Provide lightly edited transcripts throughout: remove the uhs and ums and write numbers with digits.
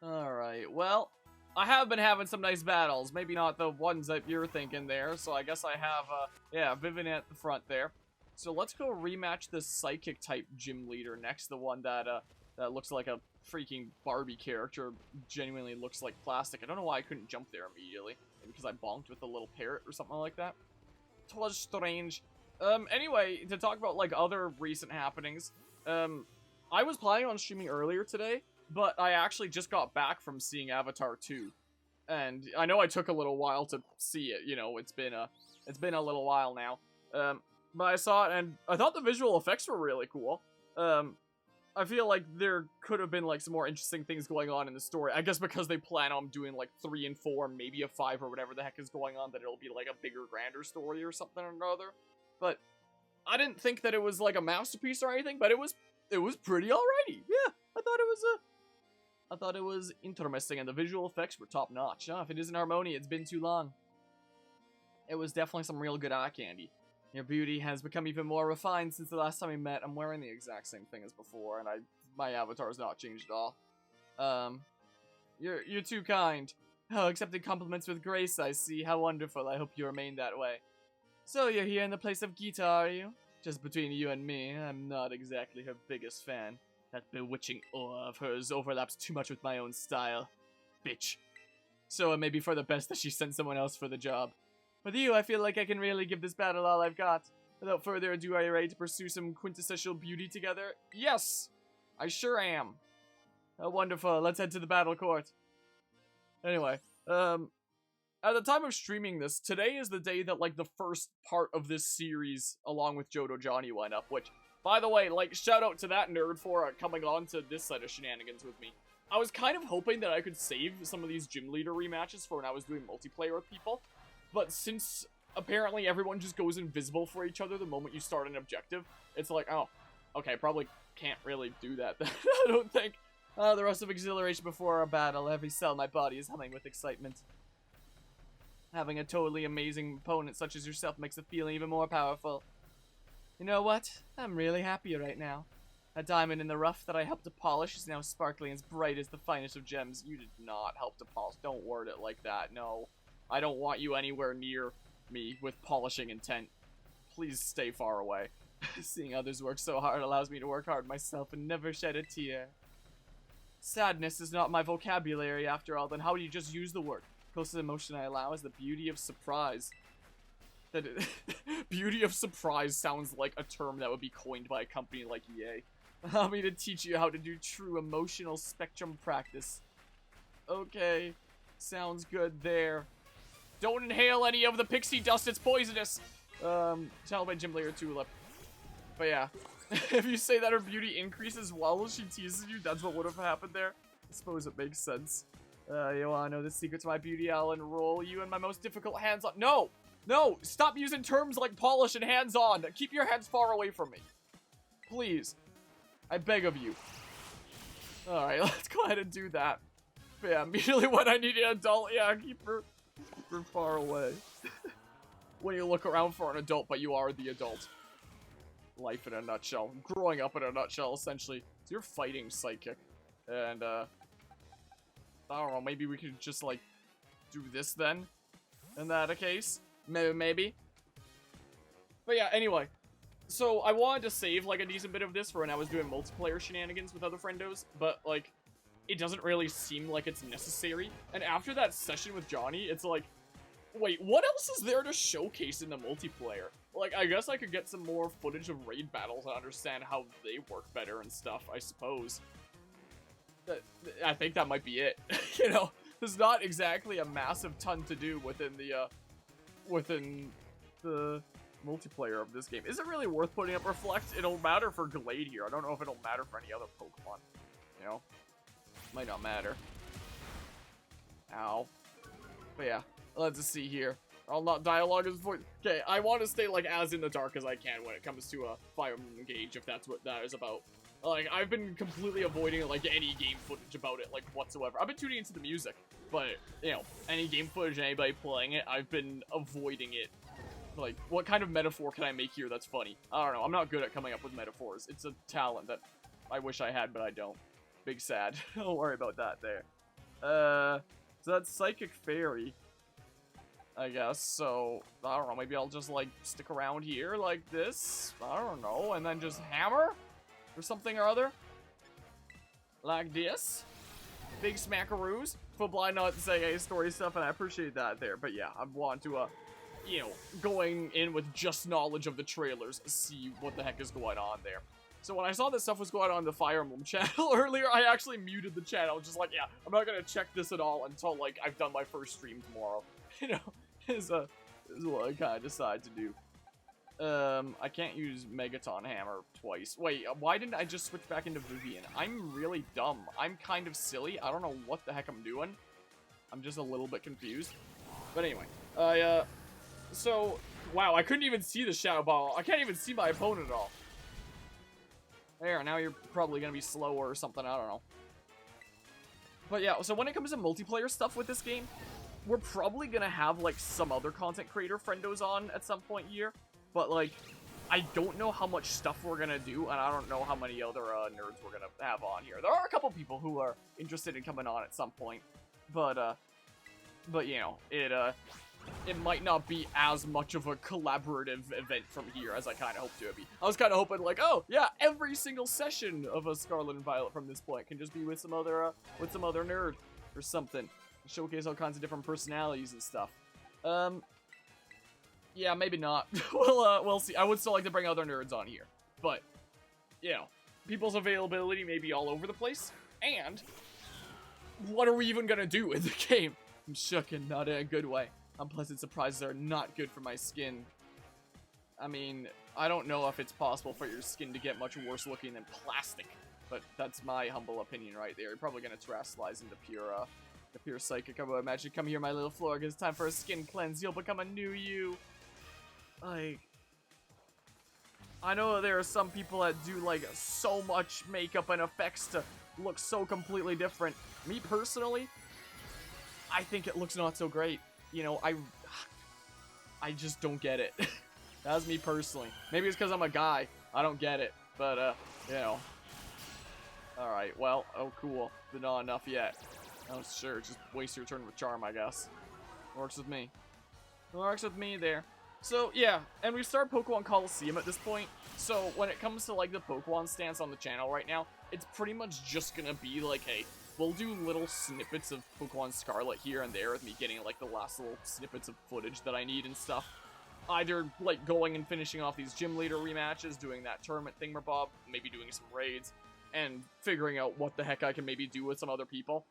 Alright, well, I have been having some nice battles. Maybe not the ones that you're thinking there, so I guess I have, yeah, Vivian at the front there. So let's go rematch this Psychic type gym leader next, the one that, that looks like a freaking Barbie character, genuinely looks like plastic. I don't know why I couldn't jump there immediately. Maybe because I bonked with a little parrot or something like that. 'Twas strange. Anyway, to talk about, like, other recent happenings, I was planning on streaming earlier today, but I actually just got back from seeing Avatar 2. And I know I took a little while to see it, you know, it's been a little while now. But I saw it and I thought the visual effects were really cool. I feel like there could have been like some more interesting things going on in the story. I guess because they plan on doing like 3 and 4, maybe a 5 or whatever the heck is going on, that it'll be like a bigger, grander story or something or another. But I didn't think that it was like a masterpiece or anything, but it was pretty alrighty. Yeah, I thought it was interesting, and the visual effects were top notch. If it isn't Harmonia, it's been too long. It was definitely some real good eye candy. Your beauty has become even more refined since the last time we met. I'm wearing the exact same thing as before, and my avatar has not changed at all. You're too kind. Oh, accepting compliments with grace, I see. How wonderful. I hope you remain that way. So you're here in the place of Gita, are you? Just between you and me, I'm not exactly her biggest fan. That bewitching aura of hers overlaps too much with my own style. Bitch. So it may be for the best that she sent someone else for the job. With you, I feel like I can really give this battle all I've got. Without further ado, are you ready to pursue some quintessential beauty together? Yes! I sure am. Oh, wonderful. Let's head to the battle court. Anyway, at the time of streaming this, today is the day that, like, the first part of this series, along with Jodo Johnny, went up, which, by the way, like, shout out to that nerd for coming on to this set of shenanigans with me. I was kind of hoping that I could save some of these gym leader rematches for when I was doing multiplayer with people, but since apparently everyone just goes invisible for each other the moment you start an objective, it's like, oh, okay, probably can't really do that then, I don't think. The rush of exhilaration before a battle, every cell in my body is humming with excitement. Having a totally amazing opponent such as yourself makes the feeling even more powerful. You know what? I'm really happy right now. A diamond in the rough that I helped to polish is now sparkling as bright as the finest of gems. You did not help to polish. Don't word it like that, no. I don't want you anywhere near me with polishing intent. Please stay far away. Seeing others work so hard allows me to work hard myself and never shed a tear. Sadness is not my vocabulary after all, then how do you just use the word? Closest emotion I allow is the beauty of surprise. Beauty of surprise sounds like a term that would be coined by a company like EA. Allow me to teach you how to do true emotional spectrum practice. Okay, sounds good there. Don't inhale any of the pixie dust, it's poisonous! Tell my gym leader Tulip. But yeah, if you say that her beauty increases while she teases you, that's what would have happened there. I suppose it makes sense. You wanna know the secret to my beauty? I'll enroll you in my most difficult hands-on— No! No! Stop using terms like polish and hands-on! Keep your hands far away from me. Please. I beg of you. Alright, let's go ahead and do that. But yeah, immediately when I need an adult, yeah, keep her far away. When you look around for an adult, but you are the adult. Life in a nutshell. Growing up in a nutshell, essentially. So you're fighting Psychic. And, I don't know, maybe we could just, like, do this then? In that case? Maybe. But yeah, anyway. So, I wanted to save, like, a decent bit of this for when I was doing multiplayer shenanigans with other friendos, but, like, it doesn't really seem like it's necessary. And after that session with Johnny, it's like, wait, what else is there to showcase in the multiplayer? Like, I guess I could get some more footage of raid battles and understand how they work better and stuff, I suppose. I think that might be it. You know, there's not exactly a massive ton to do within the multiplayer of this game. Is it really worth putting up Reflect? It'll matter for Glade here. I don't know if it'll matter for any other Pokemon. You know? Might not matter. Ow. But yeah, let's just see here. I'll not dialogue as voice. Okay, I want to stay like as in the dark as I can when it comes to a Fire Engage, if that's what that is about. Like, I've been completely avoiding like any game footage about it, like whatsoever. I've been tuning into the music, but you know, any game footage, anybody playing it, I've been avoiding it. Like, what kind of metaphor can I make here that's funny? I don't know. I'm not good at coming up with metaphors. It's a talent that I wish I had, but I don't. Big sad. Don't worry about that there. So that's Psychic Fairy, I guess. So, I don't know, maybe I'll just, like, stick around here like this. I don't know, and then just hammer? Or something or other? Like this? Big smackaroos. For blind not saying story stuff, and I appreciate that there. But yeah, I want to, you know, going in with just knowledge of the trailers, see what the heck is going on there. So when I saw this stuff was going on in the Fire Emblem channel earlier, I actually muted the channel. Just like, yeah, I'm not gonna check this at all until, like, I've done my first stream tomorrow. You know, is what I kind of decided to do. I can't use Megaton Hammer twice. Wait, why didn't I just switch back into Vivian? I'm really dumb. I'm kind of silly. I don't know what the heck I'm doing. I'm just a little bit confused. But anyway, so, wow, I couldn't even see the Shadow Ball. I can't even see my opponent at all. There, now you're probably gonna be slower or something, I don't know. But yeah, so when it comes to multiplayer stuff with this game, we're probably gonna have, like, some other content creator friendos on at some point here. But, like, I don't know how much stuff we're gonna do, and I don't know how many other nerds we're gonna have on here. There are a couple people who are interested in coming on at some point, but you know, it might not be as much of a collaborative event from here as I kind of hoped it would be. I was kind of hoping, like, oh, yeah, every single session of a Scarlet and Violet from this point can just be with some other nerd or something. Showcase all kinds of different personalities and stuff. Yeah, maybe not. We'll see. I would still like to bring other nerds on here. But, you know, people's availability may be all over the place. And, what are we even gonna do in the game? I'm shooken, not in a good way. Unpleasant surprises are not good for my skin. I mean, I don't know if it's possible for your skin to get much worse looking than plastic. But that's my humble opinion right there. You're probably gonna terastallize into pure psychic. I would imagine. Come here, my little Florg. It's time for a skin cleanse. You'll become a new you. Like, I know there are some people that do, like, so much makeup and effects to look so completely different. Me, personally, I think it looks not so great. You know, I just don't get it. That's me personally. Maybe it's because I'm a guy. I don't get it. But, you know. Alright, well, oh, cool. But not enough yet. Oh, sure, just waste your turn with charm, I guess. Works with me. Works with me there. So, yeah, and we start Pokemon Coliseum at this point, so when it comes to, like, the Pokemon stance on the channel right now, it's pretty much just gonna be, like, hey, we'll do little snippets of Pokemon Scarlet here and there with me getting, like, the last little snippets of footage that I need and stuff. Either, like, going and finishing off these gym leader rematches, doing that tournament thingamabob, maybe doing some raids, and figuring out what the heck I can maybe do with some other people,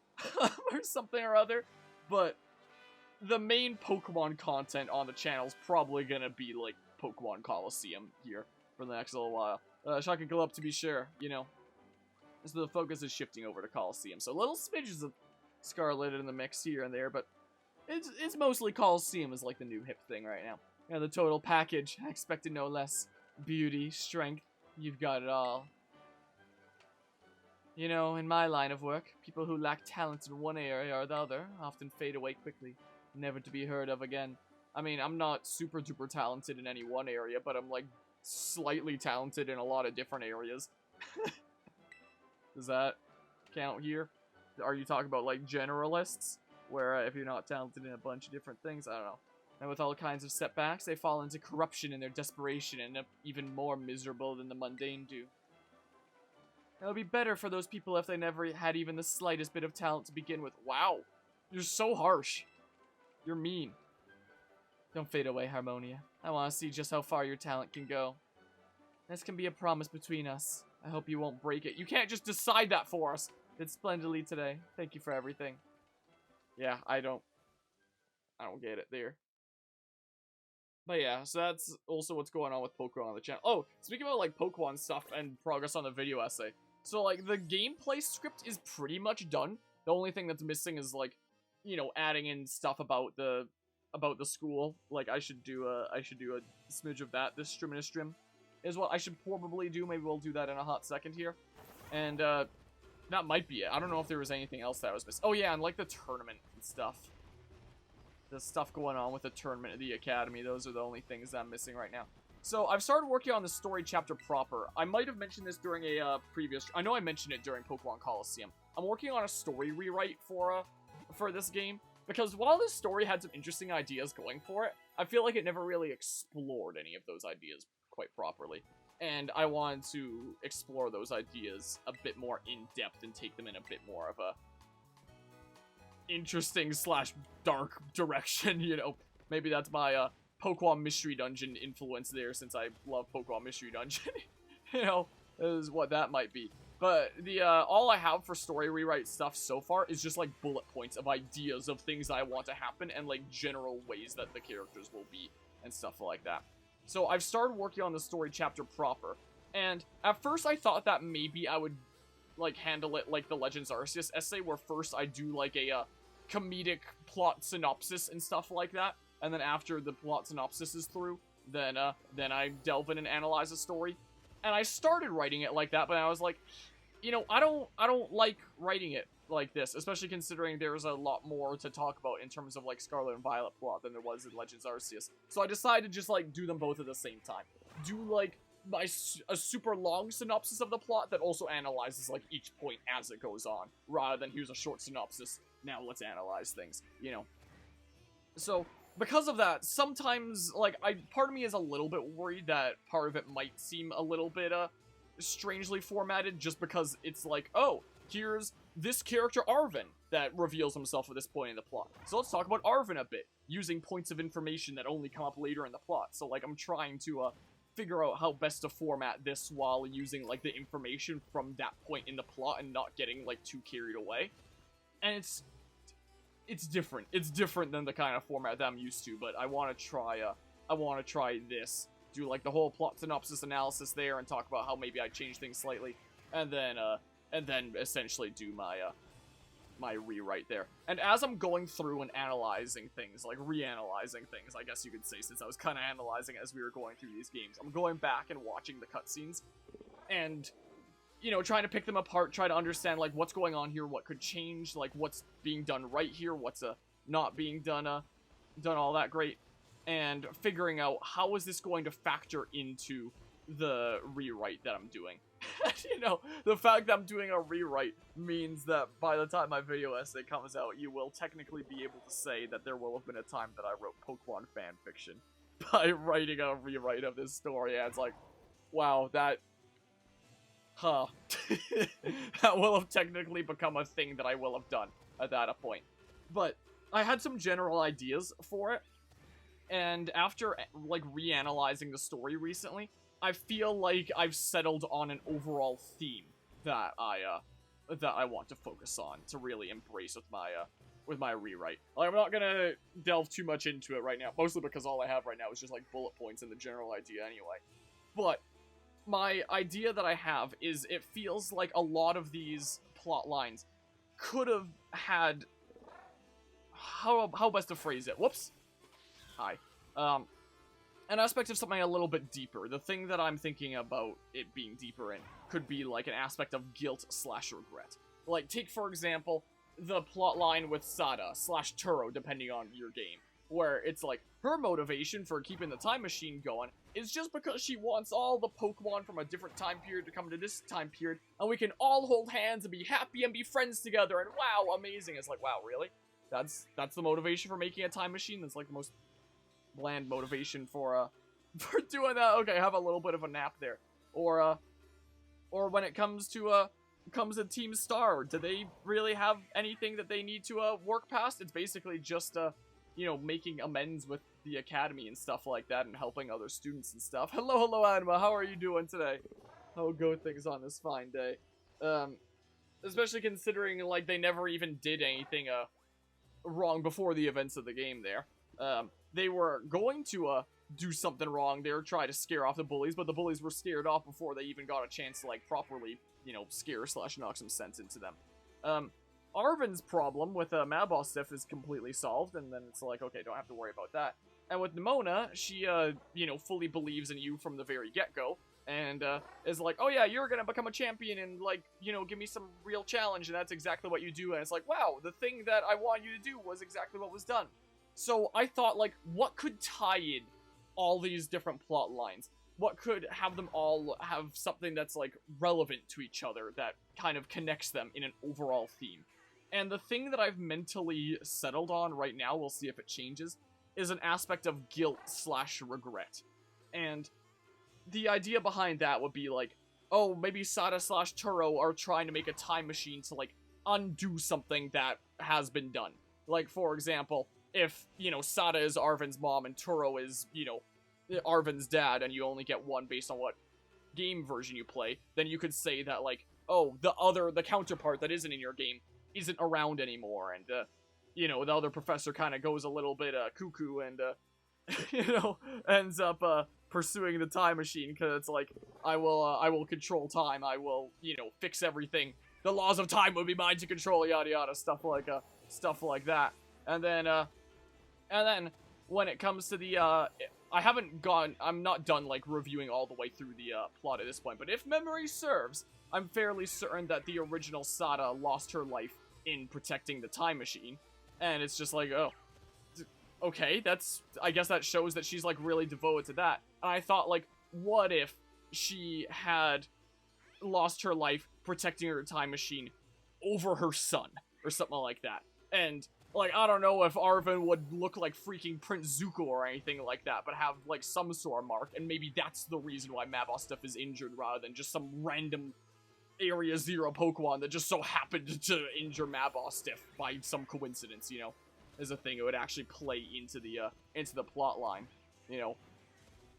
or something or other, but the main Pokemon content on the channel is probably gonna be, like, Pokemon Coliseum here for the next little while. Shocking Glow Up to be sure, you know. So the focus is shifting over to Coliseum. So little smidges of Scarlet in the mix here and there, but it's mostly Coliseum is, like, the new hip thing right now. Yeah, the total package. I expected no less. Beauty, strength, you've got it all. You know, in my line of work, people who lack talent in one area or the other often fade away quickly, never to be heard of again. I mean, I'm not super duper talented in any one area, but I'm, like, slightly talented in a lot of different areas. Does that count here? Are you talking about, like, generalists? Where if you're not talented in a bunch of different things, I don't know. And with all kinds of setbacks, they fall into corruption in their desperation and end up even more miserable than the mundane do. It would be better for those people if they never had even the slightest bit of talent to begin with. Wow. You're so harsh. You're mean. Don't fade away, Harmonia. I want to see just how far your talent can go. This can be a promise between us. I hope you won't break it. You can't just decide that for us. Did splendidly today. Thank you for everything. Yeah, I don't get it there. But yeah, so that's also what's going on with Pokemon on the channel. Oh, speaking about, like, Pokemon stuff and progress on the video essay. So, like, the gameplay script is pretty much done. The only thing that's missing is, like, you know, adding in stuff about the school. Like, I should do a smidge of that this stream is what I should probably do. Maybe we'll do that in a hot second here. And that might be it. I don't know if there was anything else that was missing. Oh yeah, and like the tournament and stuff. The stuff going on with the tournament at the academy, those are the only things that I'm missing right now. So I've started working on the story chapter proper. I might have mentioned this during a previous... I know I mentioned it during Pokemon Coliseum. I'm working on a story rewrite for for this game, because while this story had some interesting ideas going for it, I feel like it never really explored any of those ideas quite properly. And I wanted to explore those ideas a bit more in depth and take them in a bit more of a interesting slash dark direction, you know. Maybe that's my Pokemon Mystery Dungeon influence there, since I love Pokemon Mystery Dungeon. You know, is what that might be. But the all I have for story rewrite stuff so far is just like bullet points of ideas of things I want to happen and like general ways that the characters will be and stuff like that. So I've started working on the story chapter proper, and at first I thought that maybe I would like handle it like the Legends Arceus essay, where first I do like a comedic plot synopsis and stuff like that, and then after the plot synopsis is through, then I delve in and analyze the story. And I started writing it like that, but I was like, you know, I don't like writing it like this, especially considering there's a lot more to talk about in terms of like Scarlet and Violet plot than there was in Legends Arceus. So I decided to just like do them both at the same time. Do like a super long synopsis of the plot that also analyzes like each point as it goes on, rather than here's a short synopsis, now let's analyze things, you know. So because of that, sometimes like part of me is a little bit worried that part of it might seem a little bit strangely formatted, just because it's like, oh, here's this character Arven that reveals himself at this point in the plot. So let's talk about Arven a bit, using points of information that only come up later in the plot. So like I'm trying to figure out how best to format this while using like the information from that point in the plot and not getting like too carried away. And it's different. It's different than the kind of format that I'm used to, but I want to try this. Do like the whole plot synopsis analysis there and talk about how maybe I change things slightly, and then essentially do my rewrite there. And as I'm going through and analyzing things, like reanalyzing things, I guess you could say, since I was kind of analyzing as we were going through these games, I'm going back and watching the cutscenes and, you know, trying to pick them apart, try to understand like what's going on here, what could change, like what's being done right here, what's not being done all that great, and figuring out how is this going to factor into the rewrite that I'm doing. You know, the fact that I'm doing a rewrite means that by the time my video essay comes out, you will technically be able to say that there will have been a time that I wrote Pokemon fanfiction by writing a rewrite of this story. And it's like, wow, that will have technically become a thing that I will have done at that point. But I had some general ideas for it, and after like reanalyzing the story recently, I feel like I've settled on an overall theme that I want to focus on to really embrace with my rewrite. Like, I'm not gonna delve too much into it right now, mostly because all I have right now is just like bullet points and the general idea anyway. But my idea that I have is it feels like a lot of these plot lines could have had, how best to phrase it? Whoops. Hi. An aspect of something a little bit deeper. The thing that I'm thinking about it being deeper in could be like an aspect of guilt slash regret. Like, take for example, the plot line with Sada slash Turo, depending on your game, where it's like, her motivation for keeping the time machine going is just because she wants all the Pokemon from a different time period to come to this time period, and we can all hold hands and be happy and be friends together, and wow, amazing. It's like, wow, really? That's the motivation for making a time machine? That's like the most bland motivation for doing that. Okay, have a little bit of a nap there. Or when it comes to Team Star, do they really have anything that they need to work past? It's basically just you know, making amends with the academy and stuff like that, and helping other students and stuff. Hello Anima, how are you doing today? How go things on this fine day? Especially considering like they never even did anything wrong before the events of the game there. They were going to do something wrong. They were trying to scare off the bullies, but the bullies were scared off before they even got a chance to like properly, you know, scare slash knock some sense into them. Arven's problem with Mad stuff is completely solved, and then it's like, okay, don't have to worry about that. And with Nimona, she you know, fully believes in you from the very get-go, and is like, oh yeah, you're gonna become a champion and like, you know, give me some real challenge, and that's exactly what you do. And it's like, wow, the thing that I want you to do was exactly what was done. So I thought, like, what could tie in all these different plot lines? What could have them all have something that's like relevant to each other that kind of connects them in an overall theme? And the thing that I've mentally settled on right now, we'll see if it changes, is an aspect of guilt slash regret. And the idea behind that would be like, oh, maybe Sada slash Turo are trying to make a time machine to, like, undo something that has been done. Like, for example, if, you know, Sada is Arven's mom and Turo is, you know, Arven's dad, and you only get one based on what game version you play, then you could say that, like, oh, the counterpart that isn't in your game isn't around anymore, and, you know, the other professor kind of goes a little bit, cuckoo, and, you know, ends up, pursuing the time machine, because it's like, I will control time, I will, you know, fix everything, the laws of time will be mine to control, yada yada, stuff like that, and then, when it comes to the, I'm not done, like, reviewing all the way through the, plot at this point, but if memory serves, I'm fairly certain that the original Sada lost her life in protecting the time machine, and it's just like, oh, okay, I guess that shows that she's, like, really devoted to that, and I thought, like, what if she had lost her life protecting her time machine over her son, or something like that, and, like, I don't know if Arven would look like freaking Prince Zuko or anything like that, but have, like, some sort of mark, and maybe that's the reason why Mabosstiff is injured rather than just some random Area Zero Pokemon that just so happened to injure Mabosstiff by some coincidence, you know, is a thing. It would actually play into the plot line, you know,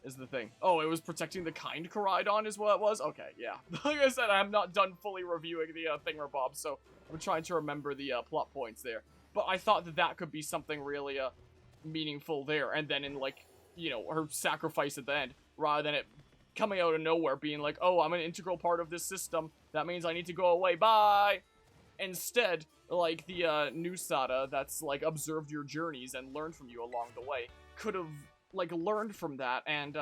is the thing. Oh, it was protecting the kind Koraidon is what it was? Okay, yeah. Like I said, I'm not done fully reviewing the thingamabob, so I'm trying to remember the plot points there. But I thought that that could be something really meaningful there, and then in, like, you know, her sacrifice at the end, rather than it coming out of nowhere being like, oh, I'm an integral part of this system, that means I need to go away, bye! Instead, like, the new Sada that's, like, observed your journeys and learned from you along the way, could have, like, learned from that and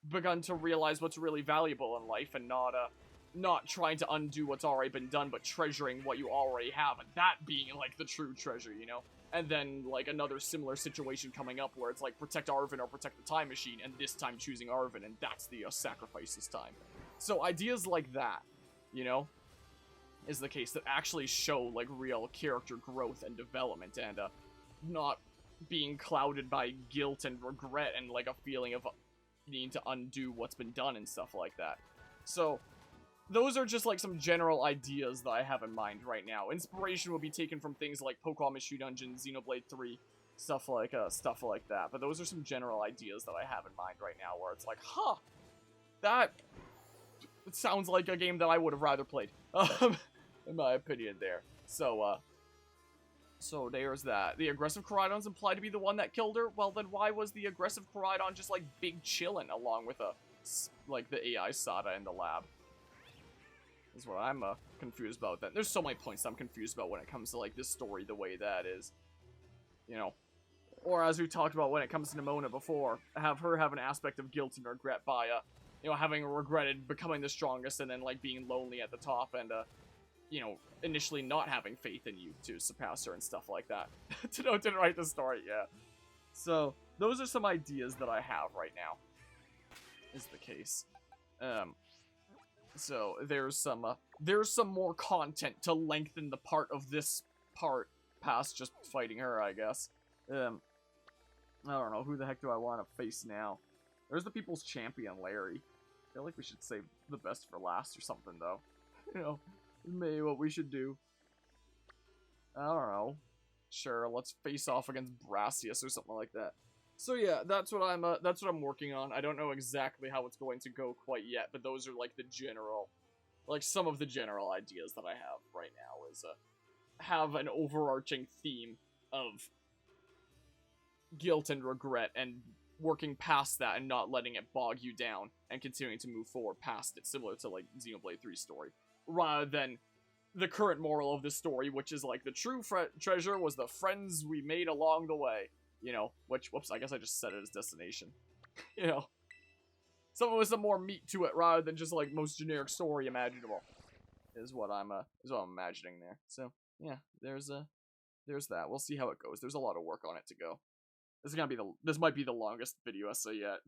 begun to realize what's really valuable in life, and not trying to undo what's already been done, but treasuring what you already have, and that being, like, the true treasure, you know? And then, like, another similar situation coming up where it's like, protect Arven or protect the time machine, and this time choosing Arven, and that's the sacrifice this time. So ideas like that, you know, is the case that actually show, like, real character growth and development, and not being clouded by guilt and regret and, like, a feeling of needing to undo what's been done and stuff like that. So those are just, like, some general ideas that I have in mind right now. Inspiration will be taken from things like Pokémon Mystery Dungeon, Xenoblade 3, stuff like that. But those are some general ideas that I have in mind right now, where it's like, huh, that sounds like a game that I would have rather played, in my opinion there. So there's that. The aggressive Koraidon's implied to be the one that killed her. Well, then why was the aggressive Koraidon just, like, big chillin' along with like, the AI Sada in the lab? Is what I'm confused about. That there's so many points I'm confused about when it comes to, like, this story the way that is, you know. Or as we talked about when it comes to Nimona before, have her have an aspect of guilt and regret by you know, having regretted becoming the strongest and then, like, being lonely at the top and you know, initially not having faith in you to surpass her and stuff like that. Didn't write the story, yeah. So those are some ideas that I have right now, is the case. So there's some more content to lengthen the part of this part past just fighting her, I guess. I don't know, who the heck do I want to face now? There's the People's Champion, Larry. I feel like we should save the best for last or something, though. You know, maybe what we should do. I don't know. Sure, let's face off against Brassius or something like that. So yeah, that's what I'm working on. I don't know exactly how it's going to go quite yet, but those are, like, the general, like, some of the general ideas that I have right now is have an overarching theme of guilt and regret and working past that and not letting it bog you down and continuing to move forward past it, similar to, like, Xenoblade 3's story, rather than the current moral of the story, which is, like, the true treasure was the friends we made along the way. You know, which, whoops, I guess I just set it as destination. You know, something with some more meat to it rather than just, like, most generic story imaginable is what I'm imagining there. So yeah, there's that. We'll see how it goes. There's a lot of work on it to go. This might be the longest video essay yet.